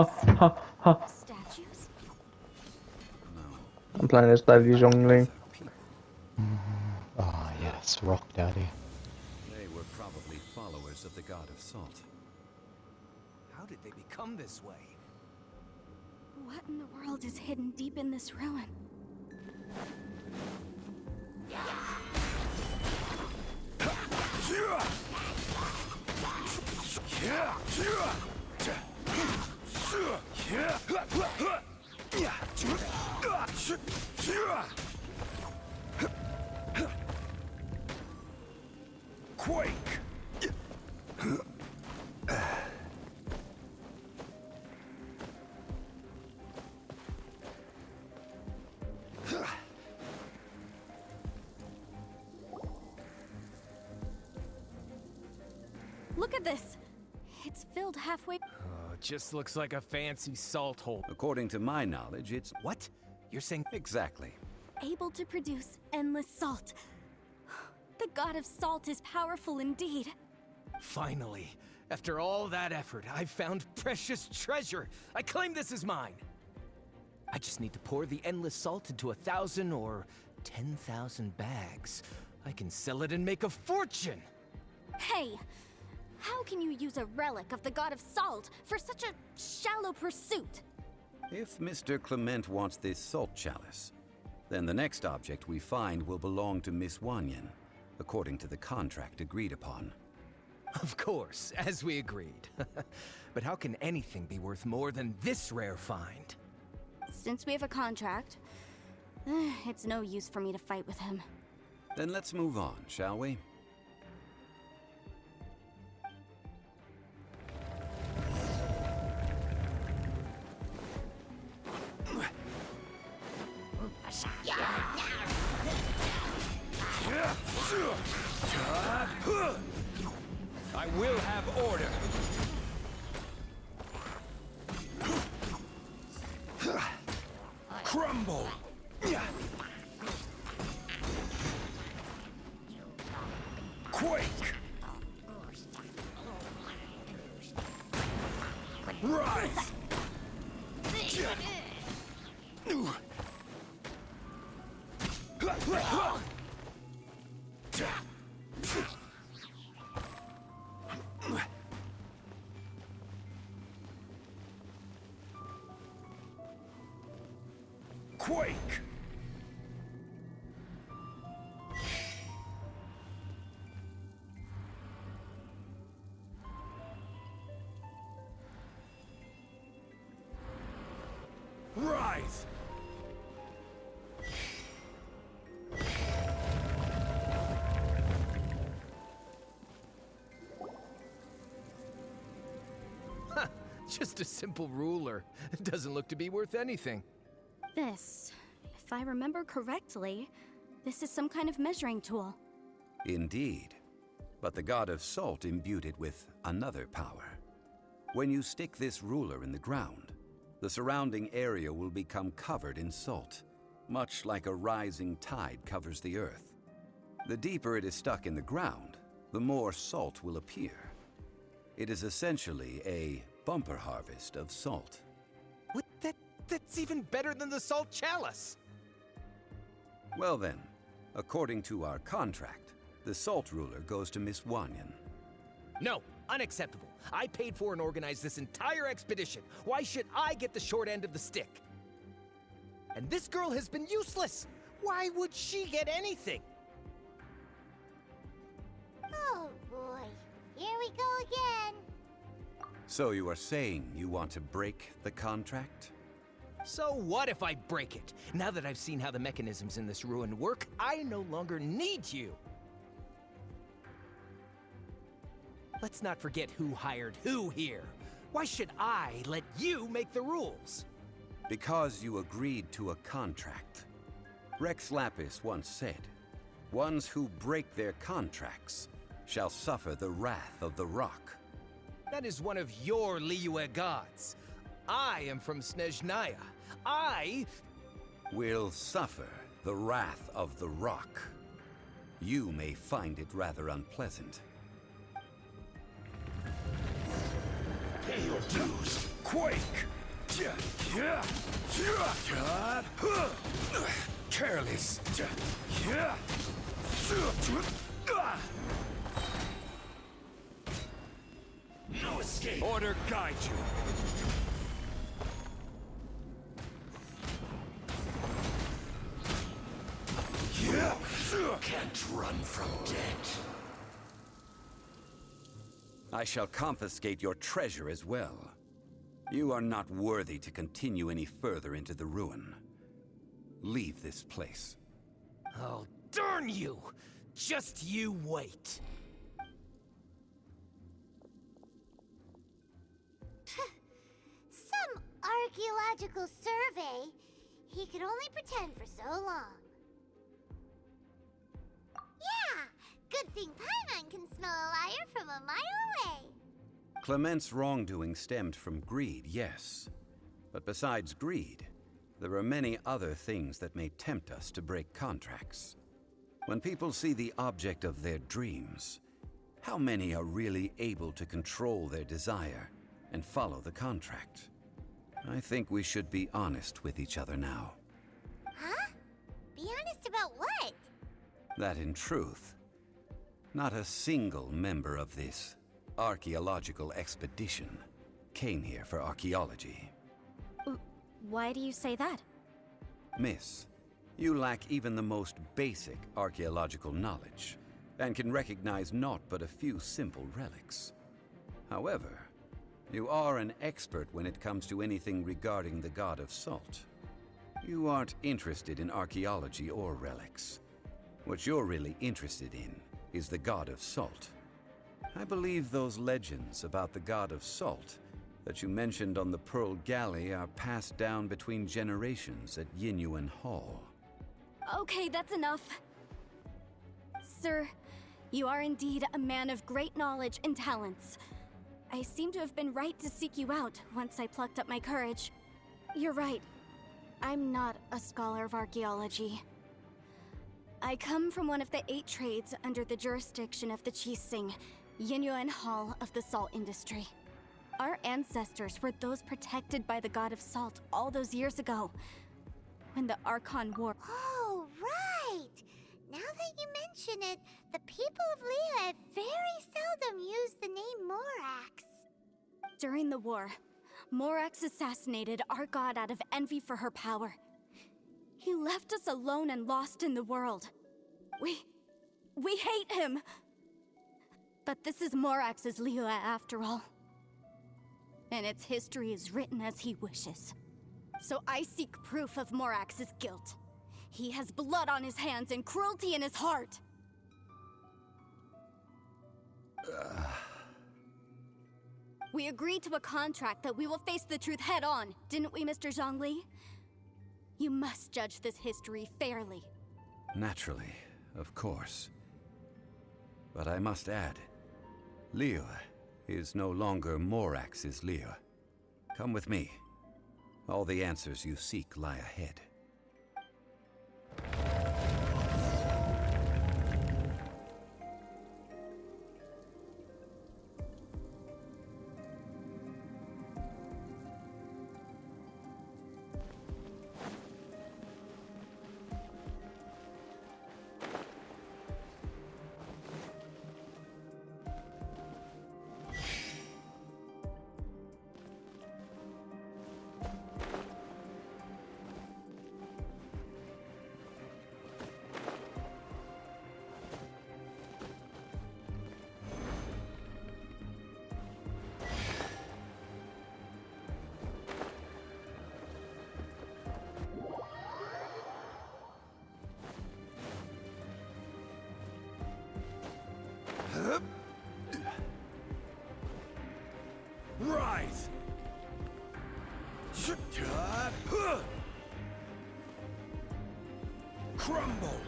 ha, ha. Statues? No, I'm playing as Daddy Zhongli. these are people. Ah, yes, Rock Daddy. They were probably followers of the god of salt. How did they become this way? What in the world is hidden deep in this ruin? Quake! Look at this! It's filled halfway. Just looks like a fancy salt hole. According to my knowledge, it's What? You're saying exactly. Able to produce endless salt. The god of salt is powerful indeed. finally, after all that effort, I've found precious treasure. I claim this is mine. I just need to pour the endless salt into 1,000 or 10,000 bags. I can sell it and make a fortune. Hey, how can you use a relic of the god of salt for such a shallow pursuit? If Mr. Clement wants this salt chalice, then the next object we find will belong to Miss Wanyan, according to the contract agreed upon. Of course, as we agreed. But how can anything be worth more than this rare find? Since we have a contract, it's no use for me to fight with him. Then let's move on, shall we? I will have order. Crumble! Quake! Rise! Quake! Rise! Huh, just a simple ruler. It doesn't look to be worth anything. This, if I remember correctly, this is some kind of measuring tool. Indeed. But the god of salt imbued it with another power. When you stick this ruler in the ground, the surrounding area will become covered in salt, much like a rising tide covers the earth. The deeper it is stuck in the ground, the more salt will appear. It is essentially a bumper harvest of salt. What? That's even better than the salt chalice! Well then, according to our contract, the salt ruler goes to Miss Wanyan. No, unacceptable. I paid for and organized this entire expedition. Why should I get the short end of the stick? And this girl has been useless. Why would she get anything? Oh boy, here we go again. So you are saying you want to break the contract? So what if I break it? Now that I've seen how the mechanisms in this ruin work, I no longer need you. Let's not forget who hired who here. Why should I let you make the rules? Because you agreed to a contract. Rex Lapis once said, "Ones who break their contracts shall suffer the wrath of the rock." That is one of your Liyue gods. I am from Snezhnaya. I Will suffer the wrath of the rock. You may find it rather unpleasant. Pay your dues. Quake! Careless! No escape! Order guide you! Can't run from death. I shall confiscate your treasure as well. You are not worthy to continue any further into the ruin. Leave this place. Oh, darn you! Just you wait. Some archaeological survey. He could only pretend for so long. Yeah! Good thing Paimon can smell a liar from a mile away. Clement's wrongdoing stemmed from greed, yes. But besides greed, there are many other things that may tempt us to break contracts. When people see the object of their dreams, how many are really able to control their desire and follow the contract? I think we should be honest with each other now. Huh? Be honest about what? That in truth, not a single member of this archaeological expedition came here for archaeology. Why do you say that? Miss, you lack even the most basic archaeological knowledge, and can recognize naught but a few simple relics. However, you are an expert when it comes to anything regarding the God of Salt. You aren't interested in archaeology or relics. What you're really interested in is the God of Salt. I believe those legends about the God of Salt that you mentioned on the Pearl Galley are passed down between generations at Yinyuan Hall. Okay, that's enough. Sir, you are indeed a man of great knowledge and talents. I seem to have been right to seek you out once I plucked up my courage. You're right. I'm not a scholar of archaeology. I come from one of the 8 trades under the jurisdiction of the Qixing, Yinyuan Hall of the salt industry. Our ancestors were those protected by the God of Salt all those years ago, when the Archon War. Oh, right! Now that you mention it, the people of Liyue very seldom use the name Morax. During the war, Morax assassinated our god out of envy for her power. He left us alone and lost in the world. We hate him! But this is Morax's Liyue after all. And its history is written as he wishes. So I seek proof of Morax's guilt. He has blood on his hands and cruelty in his heart. We agreed to a contract that we will face the truth head on, didn't we, Mr. Zhongli? You must judge this history fairly. Naturally, of course. But I must add, Liyue is no longer Morax's Liyue. Come with me. All the answers you seek lie ahead. Rise! Crumble!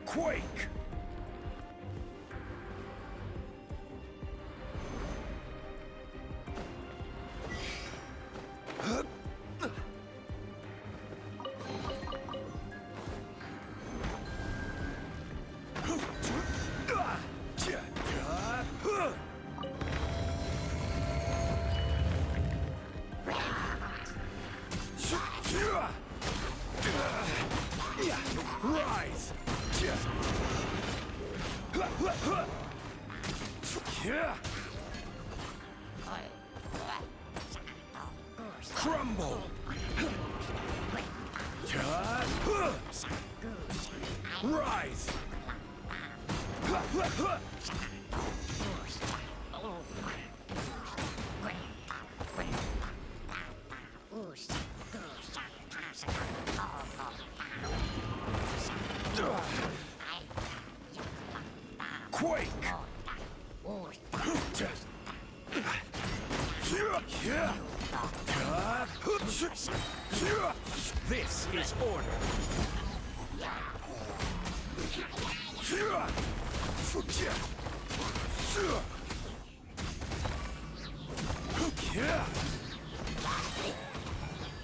Quake! Crumble! Rise! Quake! This is order.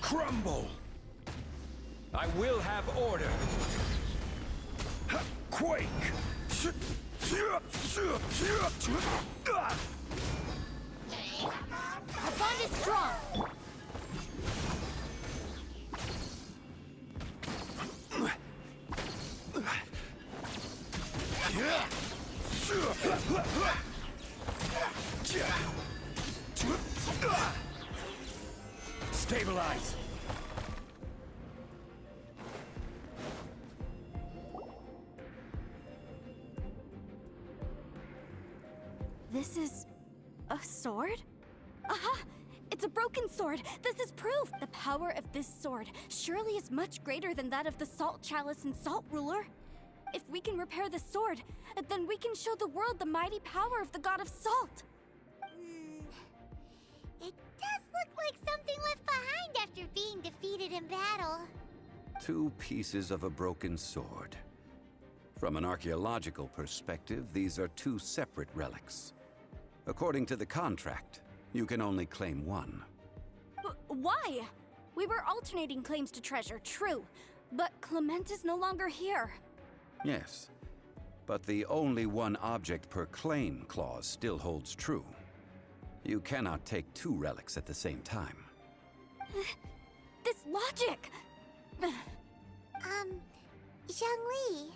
Crumble! I will have order. Quake! Our bond is strong. Stabilize! This is a sword? Aha! It's a broken sword! This is proof! The power of this sword surely is much greater than that of the Salt Chalice and Salt Ruler. If we can repair the sword, then we can show the world the mighty power of the God of Salt! It does look like something left behind after being defeated in battle. 2 pieces of a broken sword. From an archaeological perspective, these are 2 separate relics. According to the contract, you can only claim one. Why? We were alternating claims to treasure, true. But Clement is no longer here. Yes, but the only one object per claim clause still holds true. You cannot take 2 relics at the same time. This logic! Zhongli,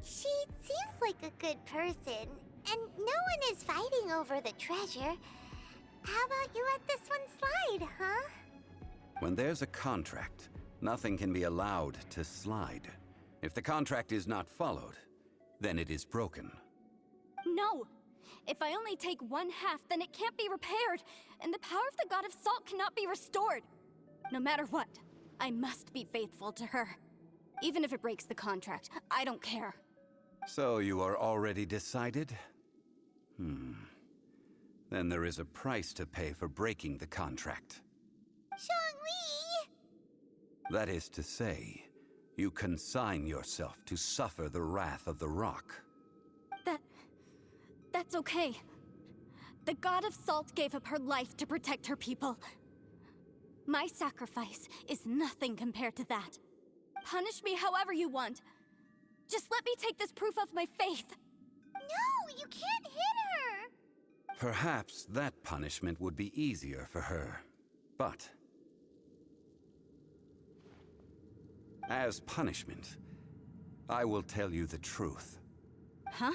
she seems like a good person, and no one is fighting over the treasure. How about you let this one slide, huh? When there's a contract, nothing can be allowed to slide. If the contract is not followed, then it is broken. No! If I only take 1/2, then it can't be repaired, and the power of the God of Salt cannot be restored. No matter what, I must be faithful to her. Even if it breaks the contract, I don't care. So you are already decided? Then there is a price to pay for breaking the contract. Zhongli! That is to say, you consign yourself to suffer the wrath of the rock. That's okay. The God of Salt gave up her life to protect her people. My sacrifice is nothing compared to that. Punish me however you want. Just let me take this proof of my faith. No, you can't hit her! Perhaps that punishment would be easier for her, but as punishment, I will tell you the truth. Huh?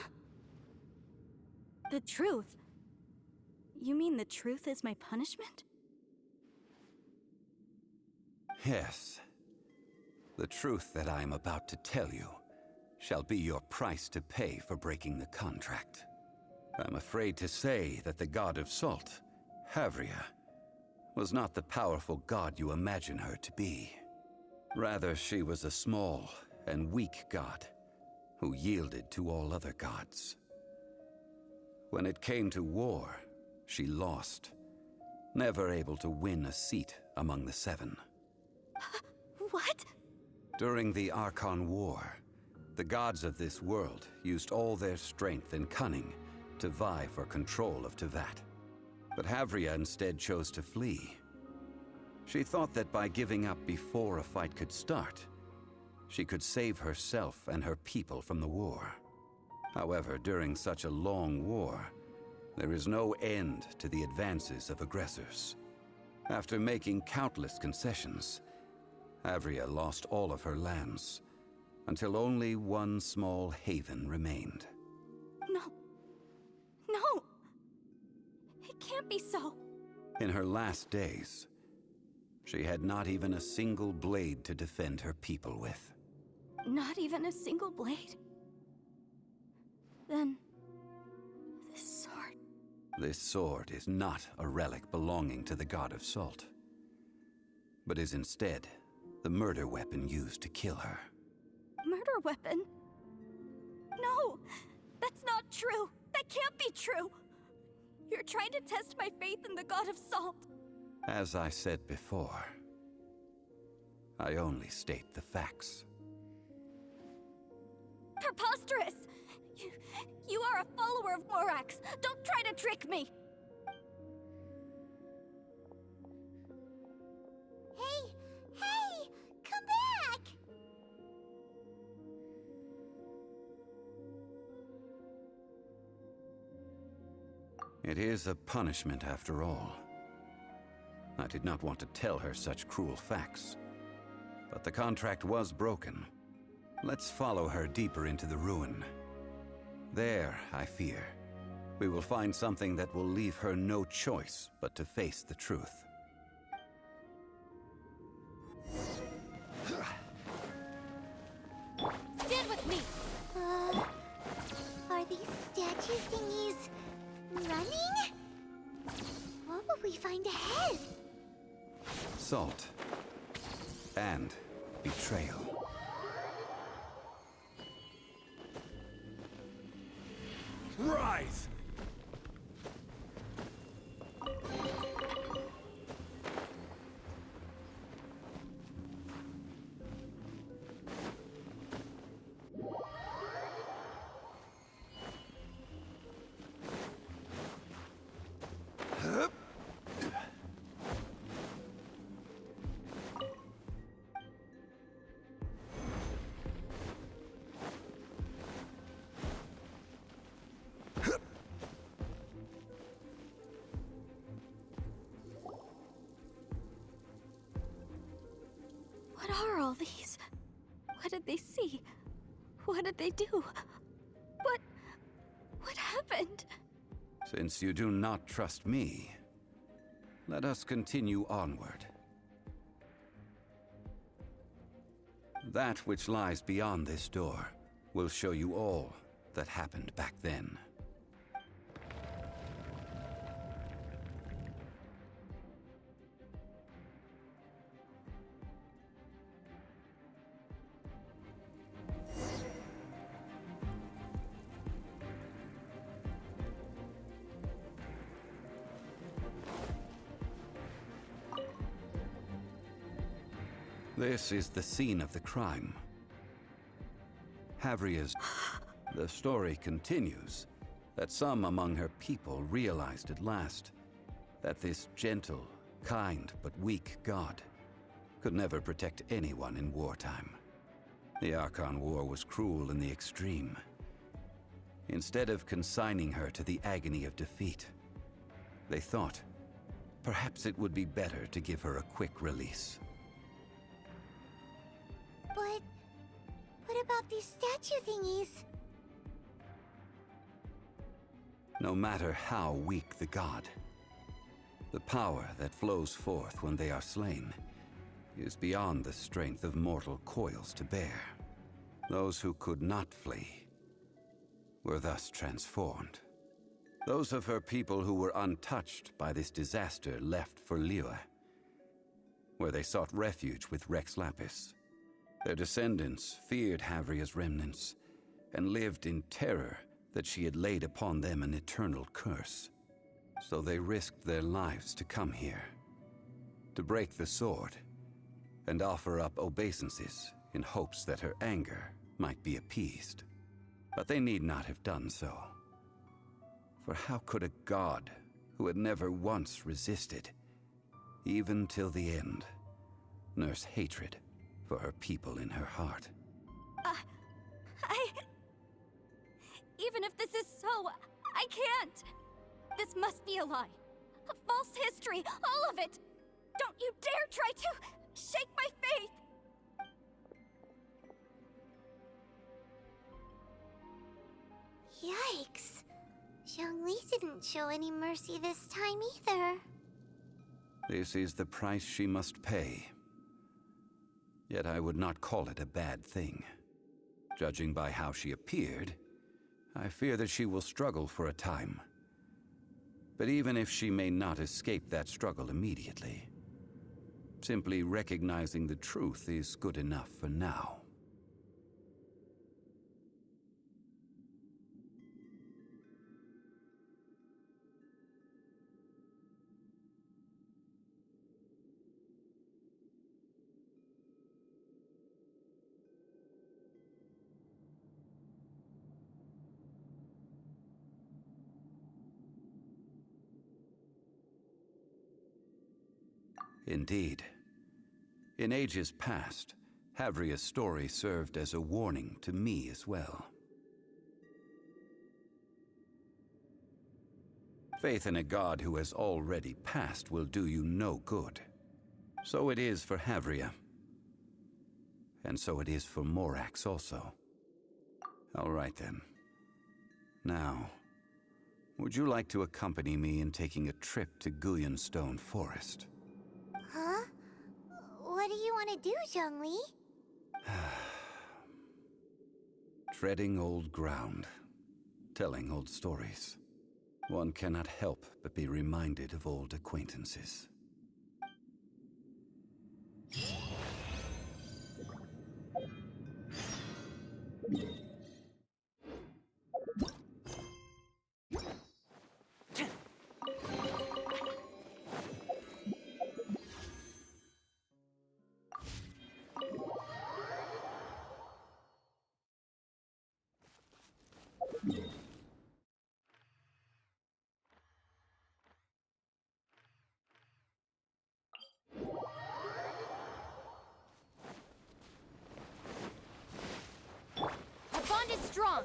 The truth? You mean the truth is my punishment? Yes. The truth that I am about to tell you shall be your price to pay for breaking the contract. I'm afraid to say that the God of Salt, Havria, was not the powerful god you imagine her to be. Rather, she was a small and weak god who yielded to all other gods. When it came to war, she lost, never able to win a seat among the 7. What? During the Archon War, the gods of this world used all their strength and cunning to vie for control of Tevat. But Havria instead chose to flee. She thought that by giving up before a fight could start, she could save herself and her people from the war. However, during such a long war, there is no end to the advances of aggressors. After making countless concessions, Havria lost all of her lands, until only one small haven remained. No. No! It can't be so. In her last days, she had not even a single blade to defend her people with. Not even a single blade? Then... this sword... This sword is not a relic belonging to the god of salt, but is instead the murder weapon used to kill her. Murder weapon? No! That's not true! That can't be true! You're trying to test my faith in the god of salt. As I said before, I only state the facts. Preposterous! You are a follower of Morax! Don't try to trick me! Hey! Hey! Come back! It is a punishment after all. I did not want to tell her such cruel facts, but the contract was broken. Let's follow her deeper into the ruin. There, I fear, we will find something that will leave her no choice but to face the truth. Stand with me! Are these statue thingies running? What will we find ahead? Salt and betrayal. Rise! What are all these? What did they see? What did they do? What happened? Since you do not trust me, let us continue onward. That which lies beyond this door will show you all that happened back then. This is the scene of the crime. Havria's... The story continues that some among her people realized at last that this gentle, kind, but weak god could never protect anyone in wartime. The Archon War was cruel in the extreme. Instead of consigning her to the agony of defeat, they thought perhaps it would be better to give her a quick release. But what about these statue thingies? No matter how weak the god, the power that flows forth when they are slain is beyond the strength of mortal coils to bear. Those who could not flee were thus transformed. Those of her people who were untouched by this disaster left for Liyue, where they sought refuge with Rex Lapis. Their descendants feared Havria's remnants and lived in terror that she had laid upon them an eternal curse. So they risked their lives to come here, to break the sword, and offer up obeisances in hopes that her anger might be appeased. But they need not have done so. For how could a god who had never once resisted, even till the end, nurse hatred for her people in her heart? Even if this is so, I can't! This must be a lie. A false history, all of it! Don't you dare try to shake my faith! Yikes! Yikes. Zhongli didn't show any mercy this time either. This is the price she must pay. Yet I would not call it a bad thing. Judging by how she appeared, I fear that she will struggle for a time. But even if she may not escape that struggle immediately, simply recognizing the truth is good enough for now. Indeed. In ages past, Havria's story served as a warning to me as well. Faith in a god who has already passed will do you no good. So it is for Havria. And so it is for Morax also. All right then. Now, would you like to accompany me in taking a trip to Guyonstone Forest? Huh? What do you want to do, Zhongli? Treading old ground, telling old stories. One cannot help but be reminded of old acquaintances. Our bond is strong.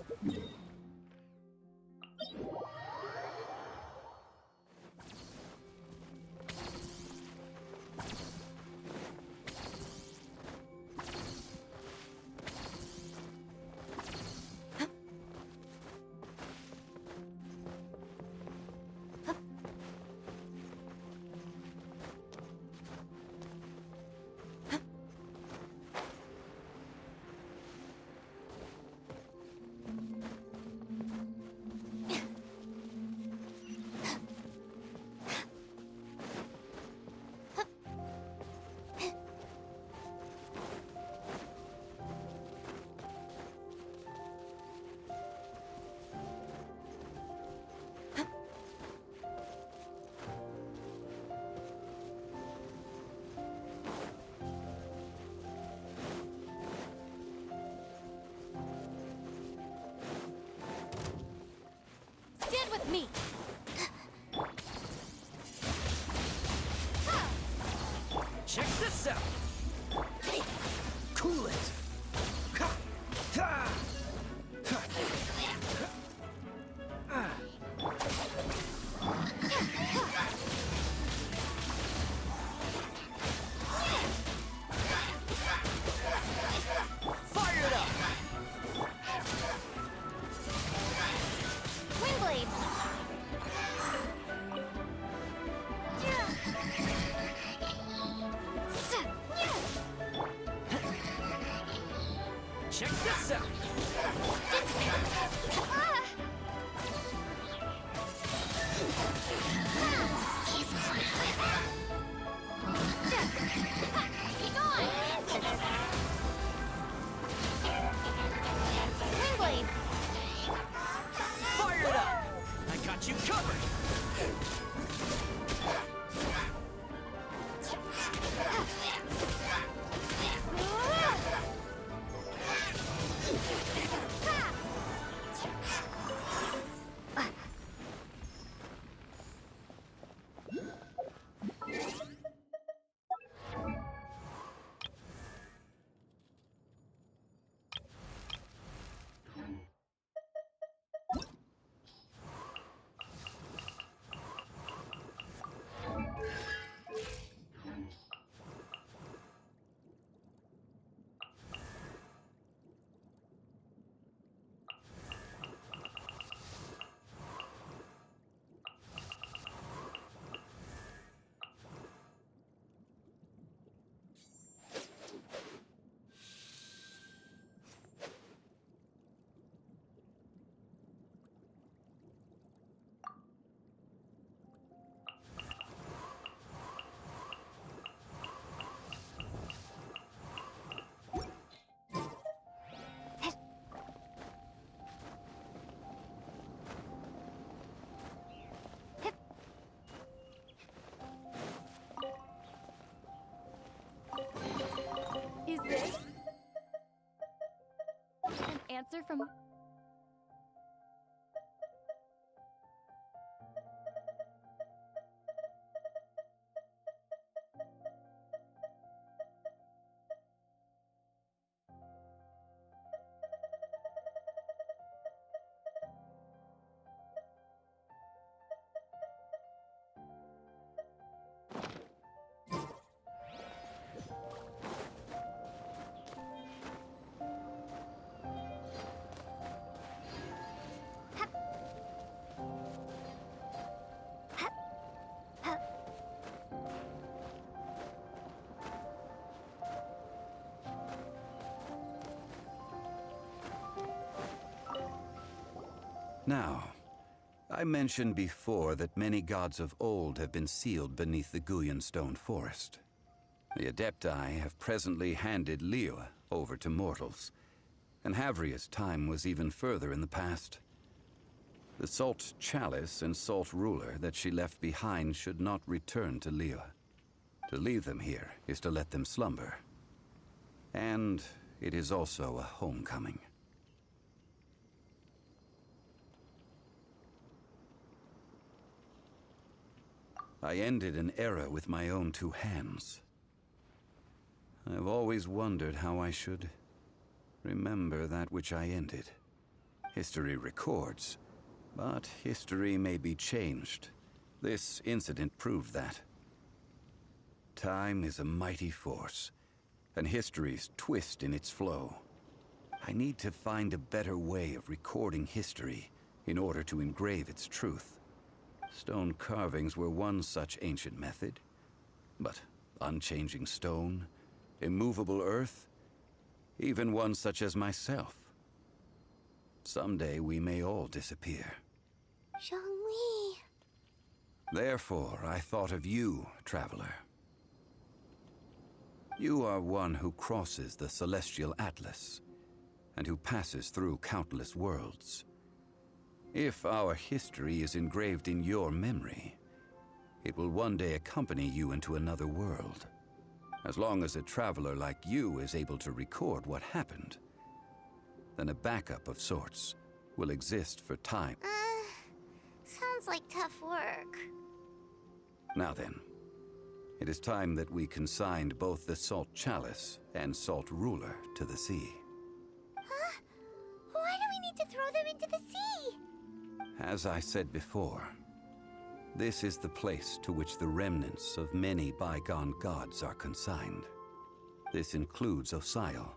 Stand with me. Check this out! Cool it! Ha! Ha! Ha! Fire it up! Windblade. answer from... Now, I mentioned before that many gods of old have been sealed beneath the Guyan stone forest. The Adepti have presently handed Liyue over to mortals, and Havria's time was even further in the past. The Salt Chalice and Salt Ruler that she left behind should not return to Liyue. To leave them here is to let them slumber. And it is also a homecoming. I ended an era with my own two hands. I've always wondered how I should remember that which I ended. History records, but history may be changed. This incident proved that. Time is a mighty force, and history's twist in its flow. I need to find a better way of recording history in order to engrave its truth. Stone carvings were one such ancient method, but unchanging stone, immovable earth, even one such as myself. Someday we may all disappear. Zhongli. Therefore, I thought of you, traveler. You are one who crosses the celestial atlas, and who passes through countless worlds. If our history is engraved in your memory, it will one day accompany you into another world. As long as a traveler like you is able to record what happened, then a backup of sorts will exist for time. Sounds like tough work. Now then, it is time that we consigned both the Salt Chalice and Salt Ruler to the sea. Huh? Why do we need to throw them into the sea? As I said before, this is the place to which the remnants of many bygone gods are consigned. This includes Osial,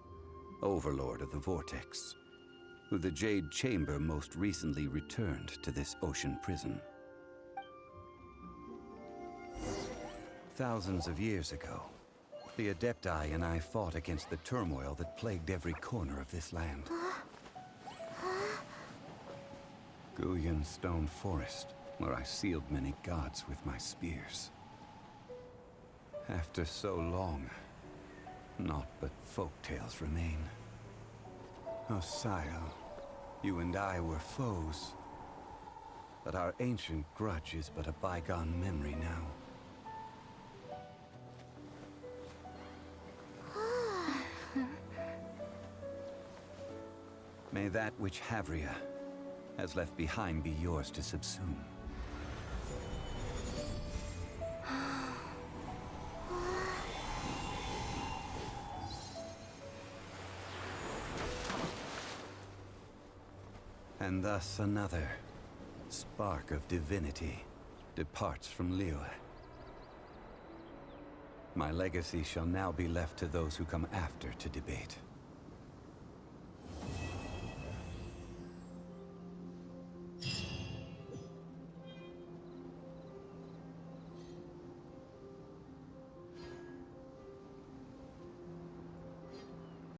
Overlord of the Vortex, who the Jade Chamber most recently returned to this ocean prison. Thousands of years ago, the Adepti and I fought against the turmoil that plagued every corner of this land. Guyan Stone Forest, where I sealed many gods with my spears. After so long, naught but folktales remain. Osial, you and I were foes, but our ancient grudge is but a bygone memory now. May that which Havria has left behind be yours to subsume. And thus another spark of divinity departs from Liyue. My legacy shall now be left to those who come after to debate.